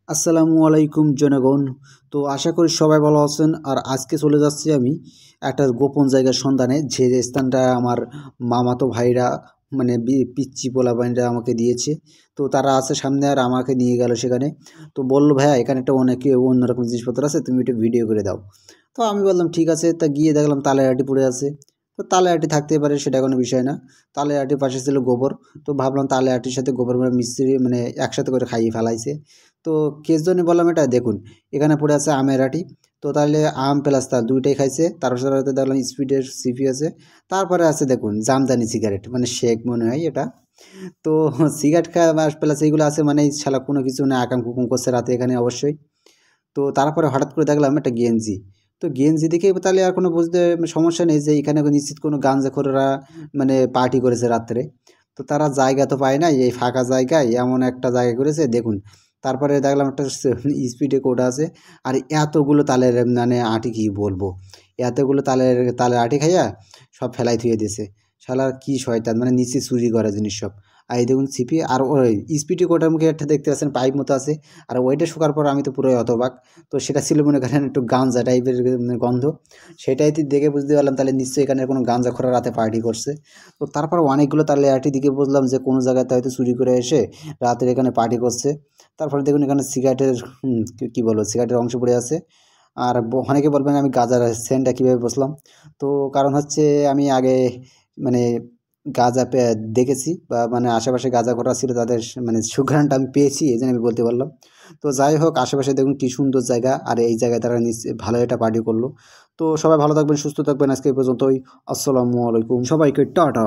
আসসালামু আলাইকুম জনগণ। তো আশা করি সবাই ভালো আছেন। আর আজকে চলে যাচ্ছি আমি একটা গোপন জায়গার সন্ধানে, যে স্থানটা আমার মামাতো ভাইরা মানে পিচ্চি পোলাপাইনরা আমাকে দিয়েছে। তো তারা আছে সামনে, আর আমাকে নিয়ে গেল সেখানে। তো বললো, ভাইয়া এখানে একটা অনেকে অন্যরকম জিনিসপত্র আছে, তুমি একটু ভিডিও করে দাও। তো আমি বললাম ঠিক আছে। তা গিয়ে দেখলাম তালের আটি পড়ে আছে। তো তালে আটি থাকতে পারে, সেটা কোনো বিষয় না। তালে আটির পাশে ছিল গোবর। তো ভাবলাম তালে আটির সাথে গোবর মিস্ত্রি মানে একসাথে করে খাইয়ে ফেলাইছে। তো কেস জন্য বললাম, এটা দেখুন এখানে পড়ে আছে আমের আটি। তো তাহলে আম প্লাস তাল দুইটাই খাইছে। তার সাথে দেখলাম স্পিডের সিপি আছে। তারপরে আছে দেখুন জামদানি সিগারেট, মানে শেক মনে হয় এটা। তো সিগারেট খাওয়া প্লাস এইগুলো আছে, মানে শালা কোনো কিছু না, আকাম কুকুম করছে রাতে এখানে অবশ্যই। তো তারপরে হঠাৎ করে দেখলাম একটা গেঞ্জি। তো গেঞ্জি দেখে তাহলে আর কোনো বুঝতে সমস্যা নেই যে এখানে নিশ্চিত কোনো গাঁজাখোররা মানে পার্টি করেছে রাত্রে। তো তারা জায়গা তো পায় না, এই ফাঁকা জায়গায় এমন একটা জায়গা করেছে দেখুন। তারপরে দেখলাম একটা স্পিডে কোড আছে। আর এতগুলো তালের মানে আটি কি বলবো, এতগুলো তালের আটি খাইয়া সব ফেলাই থুয়ে দিয়েছে। শালার কি শয়তান, মানে নিচে চুরি করা জিনিস সব। আর এই দেখুন সিপি, আর ওই স্পিডে কোটার মুখে একটা দেখতে পাচ্ছেন পাইপ মতো আছে। আর ওইটা শোকার পর আমি তো পুরোই হতবাক। তো সেটা ছিল মনে করেন একটু গাঞ্জা টাইপের গন্ধ। সেটাই দেখে বুঝতে পারলাম তাহলে নিশ্চয়ই এখানে কোনো গাঞ্জাখোরা রাতে পার্টি করছে। তো তারপর অনেকগুলো তাহলে আরটি দিকে বুঝলাম যে কোনো জায়গাতে হয়তো চুরি করে এসে রাতের এখানে পার্টি করছে। তারপরে দেখুন এখানে সিগারেটের কি বলবো, সিগারেটের অংশ পড়ে আছে। আর অনেকে বলবেন আমি গাঁজার সেন্টটা কীভাবে বসলাম। তো কারণ হচ্ছে আমি আগে মানে গাঁজা দেখেছি, বা মানে আশেপাশে গাঁজা করা ছিল তাদের মানে সুঘ্রাণটা আমি পেয়েছি, এই জন্য আমি বলতে পারলাম। তো যাই হোক, আশেপাশে দেখুন কি সুন্দর জায়গা, আর এই জায়গায় তারা নিশ্চয়ই ভালো একটা পার্টি করলো। তো সবাই ভালো থাকবেন, সুস্থ থাকবেন, আজকে এই পর্যন্তই। আসসালামু আলাইকুম, সবাইকে টাটা।